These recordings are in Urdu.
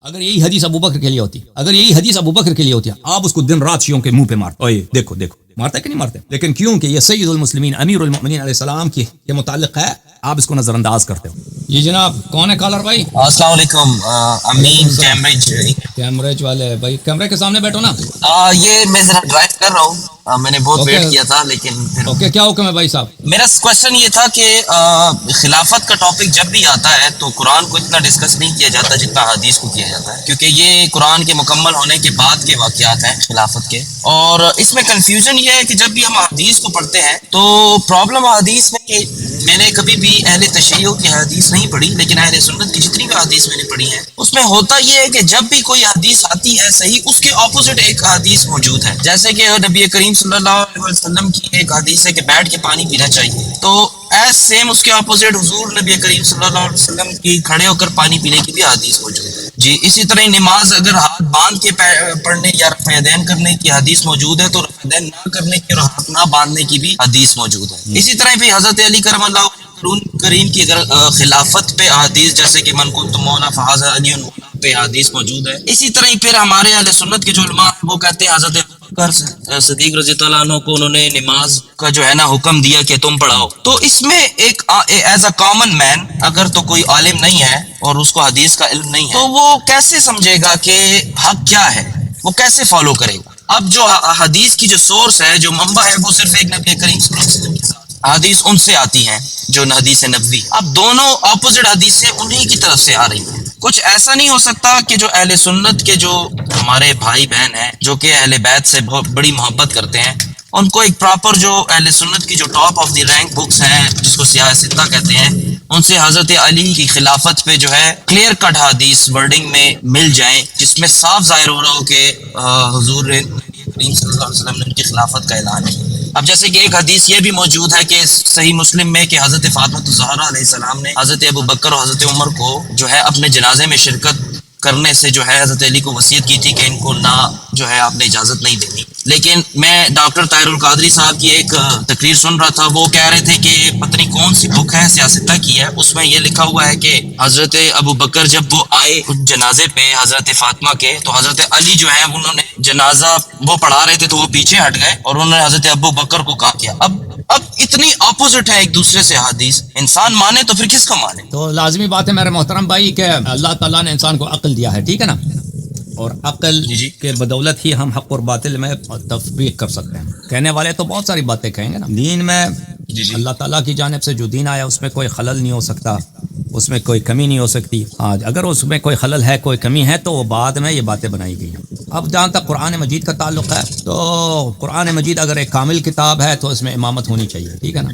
اگر یہی حدیث ابوبکر کے لیے ہوتی، اگر یہی حدیث ابوبکر کے لیے ہوتی، آپ اس کو دن رات شیعوں کے منہ پہ مارتے، اوے دیکھو دیکھو، مارتا ہے کہ نہیں مارتے؟ لیکن کیونکہ یہ سید المسلمین امیر المؤمنین علیہ السلام کے متعلق ہے، آپ اس کو نظر انداز کرتے ہو۔ یہ جناب کون ہے کالر بھائی؟ السلام علیکم، امین کیمبرج۔ کیمبرج والے بھائی، کیمرے کے سامنے بیٹھو نا۔ یہ میں ذرا ڈرائیو کر رہا ہوں، میں نے بہت ویٹ کیا تھا لیکن اوکے، کیا حکم ہے بھائی صاحب؟ میرا کوشچن یہ تھا کہ خلافت کا ٹاپک جب بھی آتا ہے تو قرآن کو اتنا ڈسکس نہیں کیا جاتا جتنا حدیث کو کیا جاتا ہے، کیونکہ یہ قرآن کے مکمل ہونے کے بعد کے واقعات ہیں خلافت کے، اور اس میں کنفیوژن یہ ہے کہ جب بھی ہم حدیث کو پڑھتے ہیں تو پرابلم حدیث میں کہ میں نے کبھی بھی اہل تشیع کی حدیث نہیں پڑھی، لیکن اہل سنت کی جتنی بھی حدیث میں نے پڑھی ہیں اس میں ہوتا یہ ہے کہ جب بھی کوئی حدیث آتی ہے صحیح، اس کے اپوزٹ ایک حدیث موجود ہے، جیسے کہ نبی کریم صلی اللہ علیہ وسلم کی ایک حدیث ہے کہ بیٹھ کے پانی پینا چاہیے، تو ایز سیم اس کے اپوزٹ حضور نبی کریم صلی اللہ علیہ وسلم کی کھڑے ہو کر پانی پینے کی بھی حدیث موجود ہے جی۔ اسی طرح نماز اگر ہاتھ باندھ کے پڑھنے یا رفع یدین کرنے کی حدیث موجود ہے تو رفع یدین نہ کرنے کی اور ہاتھ نہ باندھنے کی بھی حدیث موجود ہے۔ اسی طرح بھی حضرت علی کرم اللہ کریم کی اگر خلافت پہ حدیث جیسے کہ من کنت مولا فہذا علی پہ حدیث موجود ہے۔ اسی طرح پھر ہمارے اہل سنت کے جو علماء وہ کہتے ہیں حضرت صدیق رضی اللہ عنہ کو انہوں نے نماز کا جو ہے نا حکم دیا کہ تم پڑھاؤ، تو اس میں ایک ایز اے کامن مین اگر تو کوئی عالم نہیں ہے اور اس کو حدیث کا علم نہیں ہے تو وہ کیسے سمجھے گا کہ حق کیا ہے، وہ کیسے فالو کرے گا؟ اب جو حدیث کی جو سورس ہے، جو منبع ہے، وہ صرف ایک نبی کریم صلی اللہ علیہ وسلم کی حدیث ان سے آتی ہیں جو حدیث نبوی، اب دونوں اپوزٹ حدیثیں انہی کی طرف سے آ رہی ہیں۔ کچھ ایسا نہیں ہو سکتا کہ جو اہل سنت کے جو ہمارے بھائی بہن ہیں جو کہ اہل بیت سے بہت بڑی محبت کرتے ہیں، ان کو ایک پراپر جو اہل سنت کی جو top of the rank books ہیں جس کو سیاہ ستہ کہتے ہیں، ان سے حضرت علی کی خلافت پہ جو ہے کلیئر کٹ حدیث ورڈنگ میں مل جائیں جس میں صاف ظاہر ہو رہا ہو کہ حضور کریم صلی اللہ علیہ وسلم نے ان کی خلافت کا اعلان ہے۔ اب جیسے کہ ایک حدیث یہ بھی موجود ہے کہ صحیح مسلم میں کہ حضرت فاطمہ الزہرا علیہ السلام نے حضرت ابو بکر اور حضرت عمر کو جو ہے اپنے جنازے میں شرکت کرنے سے جو ہے حضرت علی کو وصیت کی تھی کہ ان کو نہ جو ہے آپ نے اجازت نہیں دینی، لیکن میں ڈاکٹر طاہر القادری صاحب کی ایک تقریر سن رہا تھا، وہ کہہ رہے تھے کہ پتہ نہیں کون سی بک ہے سیاستہ کی ہے، اس میں یہ لکھا ہوا ہے کہ حضرت ابو بکر جب وہ آئے جنازے پہ حضرت فاطمہ کے تو حضرت علی جو ہے انہوں نے جنازہ وہ پڑھا رہے تھے تو وہ پیچھے ہٹ گئے اور انہوں نے حضرت ابو بکر کو کہا کیا۔ اب اتنی اپوزٹ ہے ایک دوسرے سے حدیث، انسان مانے تو پھر کس کو مانے؟ تو لازمی بات ہے میرے محترم بھائی کہ اللہ تعالیٰ نے انسان کو عقل دیا ہے، ٹھیک ہے نا، اور عقل کے بدولت ہی ہم حق اور باطل میں تفریق کر سکتے ہیں۔ کہنے والے تو بہت ساری باتیں کہیں گے نا، دین میں اللہ تعالیٰ کی جانب سے جو دین آیا اس میں کوئی خلل نہیں ہو سکتا، اس میں کوئی کمی نہیں ہو سکتی، اگر اس میں کوئی خلل ہے، کوئی کمی ہے تو وہ بعد میں یہ باتیں بنائی گئی ہیں۔ اب جہاں تک قرآن مجید کا تعلق ہے تو قرآن مجید اگر ایک کامل کتاب ہے تو اس میں امامت ہونی چاہیے، ٹھیک ہے نا۔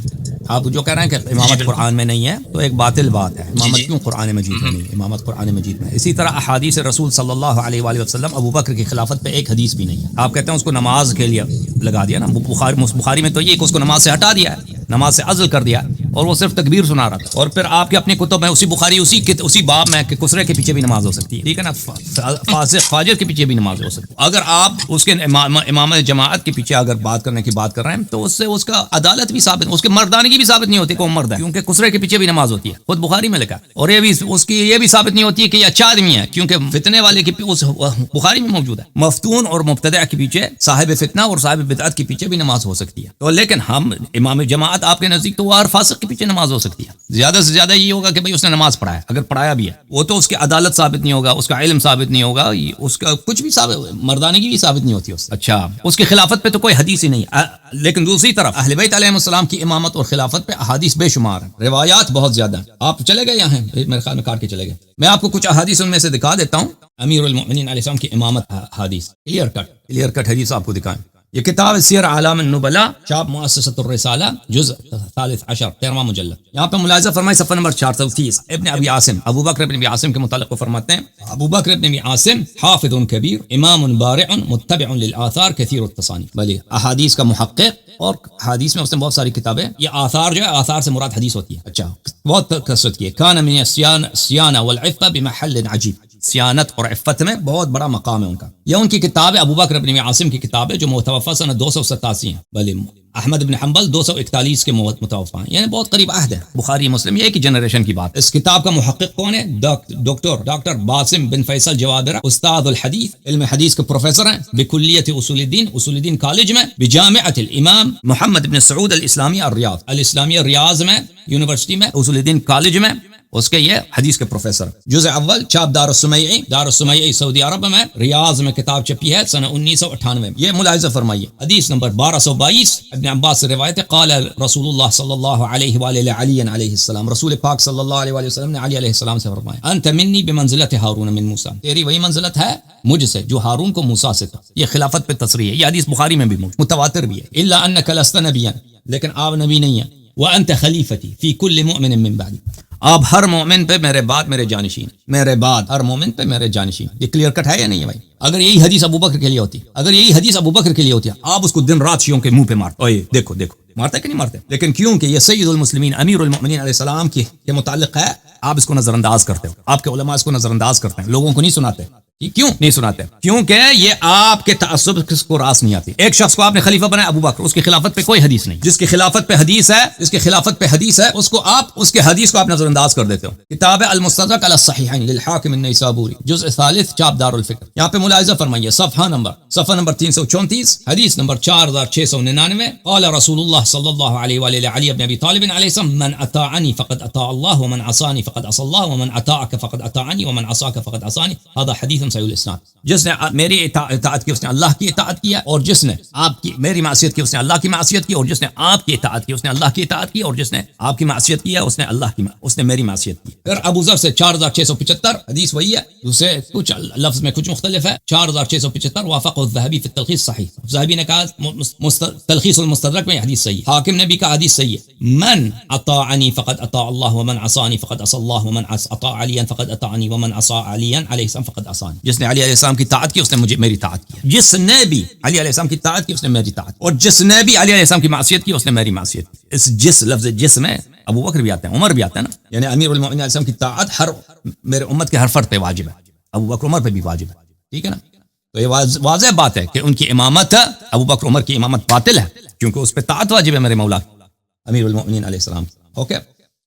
آپ جو کہہ رہے ہیں کہ امامت قرآن میں نہیں ہے تو ایک باطل بات ہے، امامت کیوں قرآن مجید میں نہیں؟ امامت قرآن مجید میں۔ اسی طرح احادیث رسول صلی اللہ علیہ وآلہ وسلم ابو بکر کی خلافت پہ ایک حدیث بھی نہیں ہے۔ آپ کہتے ہیں اس کو نماز کے لیے لگا دیا نا، بخاری میں تو یہ کہ اس کو نماز سے ہٹا دیا ہے، نماز سے عزل کر دیا اور وہ صرف تکبیر سنا رہا تھا، اور پھر آپ کے اپنے کتب میں اسی بخاری اسی باب میں کہ کسرے کے پیچھے بھی نماز ہو سکتی ہے، ٹھیک ہے نا، فاسق فاجر کے پیچھے بھی نماز ہو سکتی ہے۔ اگر آپ اس کے امام جماعت کے پیچھے اگر بات کرنے کی بات کر رہے ہیں تو اس سے اس کا عدالت بھی ثابت، اس کے مردانگی بھی ثابت نہیں ہوتی کہ وہ مرد ہے، کیونکہ کسرے کے پیچھے بھی نماز ہوتی ہے، خود بخاری میں لکھا، اور یہ بھی اس کی یہ بھی ثابت نہیں ہوتی ہے کہ یہ اچھا آدمی ہے، کیونکہ فتنے والے کے اس بخاری میں موجود ہے، مفتون اور مبتدع کے پیچھے، صاحب فتنہ اور صاحب بدعت کے پیچھے بھی نماز ہو سکتی ہے۔ تو لیکن ہم امام جماعت آپ کے نزدیک تو وہ ہر فاسق کے پیچھے نماز ہو سکتی ہے، زیادہ سے زیادہ یہ ہوگا کہ بھئی اس نے نماز پڑھا ہے، اگر پڑھایا بھی ہے وہ تو اس کی عدالت ثابت نہیں ہوگا، اس کا علم ثابت نہیں ہوگا، اس کا کچھ بھی ثابت، مردانگی بھی ثابت نہیں ہوتی اس سے۔ اچھا، اس کی خلافت پہ تو کوئی حدیث ہی نہیں، لیکن دوسری طرف اہل بیت علیہ السلام کی امامت اور خلافت پہ احادیث بے شمار ہیں، روایات بہت زیادہ ہیں۔ آپ چلے گئے یہاں میرے خیال میں کاٹ کے چلے گئے، میں آپ کو کچھ احادیث ان میں سے دکھا دیتا ہوں، امیر المؤمنین علیہ السلام کی امامت حدیث، کلیئر کٹ حدیث آپ کو دکھائیں۔ یہ کتاب سیر اعلام النبلاء، چاپ مؤسسۃ الرسالہ، جزء 13 13واں مجلد۔ یہاں پہ ملاحظہ فرمائے صفحہ نمبر 430، ابن ابی عاصم، ابو بکر ابن ابی عاصم کے متعلق وہ فرماتے ہیں، ابو بکر ابن ابی عاصم حافظ کبیر، امام بارع متبع للآثار کثیر التصانیف، بھلے احادیث کا محقق، اور حدیث میں اس نے بہت ساری کتابیں، یہ آثار جو ہے آثار سے مراد حدیث ہوتی ہے، اچھا بہت کثرت کی ہے۔ کان من الصیانہ والعفہ بمحل عجیب، سیانت اور عفت میں بہت بڑا مقام ہے ان کا۔ یہ ان کی کتاب ہے، ابو بکر ابن عاصم کی کتاب ہے جو متوفی سنہ 287 ہے، بھلے احمد بن حنبل 241 کے متوفا ہیں، یعنی بہت قریب عہد ہے بخاری مسلم، یہ ایک ہی جنریشن کی بات۔ اس کتاب کا محقق کون ہے؟ ڈاکٹر باسم بن فیصل جوادرہ، استاد الحدیث، علم حدیث کے پروفیسر ہیں بکلیت اصول الدین کالج میں، بجامعۃ الامام محمد بن سعود الاسلامیہ ریاض میں، یونیورسٹی میں، اصول الدین کالج میں اس کے یہ حدیث کے پروفیسر۔ جزء اول چھاپ دار السمیعی سعودی عرب میں، ریاض میں کتاب چھپی ہے سنہ 1998 میں۔ یہ ملاحظہ فرمائیے، حدیث نمبر 1222 ابن عباس سے روایت ہے، قال رسول اللہ صلی اللہ علیہ وآلہ علی علیہ السلام، رسول پاک صلی اللہ علیہ وآلہ وسلم نے علی علیہ السلام سے فرمایا، انت منی بمنزلت ہارون من موسیٰ، تیری وہی منزلت ہے مجھ سے جو ہارون کو موسیٰ سے تھا۔ یہ خلافت پہ تصریح ہے، یہ حدیث بخاری میں بھی متواتر بھی ہے۔ الا انک لست نبیا، لیکن آپ نبی نہیں ہیں، وانت خلیفتی فی کل مؤمن من بعدی، آپ ہر مومن پہ میرے بعد میرے جانشین، میرے بعد ہر مومن پہ میرے جانشین۔ یہ کلیئر کٹ ہے یا نہیں ہے بھائی؟ اگر یہی حدیث ابوبکر کے لیے ہوتی، آپ اس کو دن رات شیعوں کے منہ پہ مارتے، اوئے دیکھو مارتے کہ نہیں مارتے؟ لیکن کیونکہ یہ سید المسلمین امیر المؤمنین علیہ السلام کے متعلق ہے، آپ اس کو نظر انداز کرتے ہو، آپ کے علماء اس کو نظر انداز کرتے ہیں، لوگوں کو نہیں سناتے۔ کیوں نہیں سناتے؟ کیونکہ یہ آپ کے تعصب کو راس نہیں آتی۔ ایک شخص کو آپ نے خلیفہ بنایا ابو بکر، اس کی خلافت پہ کوئی حدیث نہیں، جس کی خلافت پہ حدیث ہے اس کو آپ اس کے حدیث کو آپ نظر انداز کر دیتے ہو۔ کتاب المستدرک علی الصحیحین للحاکم النیسابوری، جزء ثالث چھاپ دار الفکر، یہاں پہ ملاحظہ فرمائیے، صفحہ نمبر 334، حدیث نمبر 4699، قال رسول اللہ صلی اللہ علیہ وآلہ علی ابن ابی طالب علیہ السلام، من اطاعنی فقد اطاع اللہ ومن عصانی فقد عصى اللہ ومن اطاعک فقد اطاعنی ومن عصاک فقد عصانی، هذا حدیث صحیح الاسناد۔ جس نے میری اطاعت کی اس نے اللہ کی اطاعت کیا، اور جس نے آپ کی میری معصیت کی اس نے اللہ کی معصیت کی، اور جس نے آپ کی اطاعت کی اس نے اللہ کی اطاعت کی، اور جس نے آپ کی معصیت کی اس نے اس نے میری معصیت کی۔ پھر ابو ذر سے 4675، حدیث وہی ہے، اسے کچھ لفظ میں کچھ مختلف ہے، 4675، وافق الذهبی فی التلخیص صحیح، ذهبی نے کہا تلخیص المستدرک میں حدیث صحیح، حاکم نے بھی کہا حدیث صحیح ہے، من اطاعنی فقد اطاع اللہ ومن عصانی فقد عصى اللہ ومن اطاع علیا فقد اطاعنی ومن عصى علیا علیہ السلام فقد عصانی۔ جس نے علی علیہ السلام کی طاعت کی اس نے میری طاعت کی، جس نے بھی علی علیہ السلام کی طاعت کی اس نے میری طاعت، اور جس نے بھی علی علیہ السلام کی معصیت کی اس نے میری معصیت کی۔ اس لفظ جس میں ابو بکر بھی آتے ہیں، عمر بھی آتے ہیں نا، یعنی امیر المؤمنین علیہ السلام کی طاعت میرے امت کے ہر فرد پہ واجب ہے، ابو بکر عمر پہ بھی واجب ہے، ٹھیک ہے نا؟ تو یہ واضح بات ہے کہ ان کی امامت، ابو بکر عمر کی امامت باطل ہے، کیونکہ اس پہ طاعت واجب ہے میرے مولا امیر المؤمنین علیہ السلام۔ اوکے،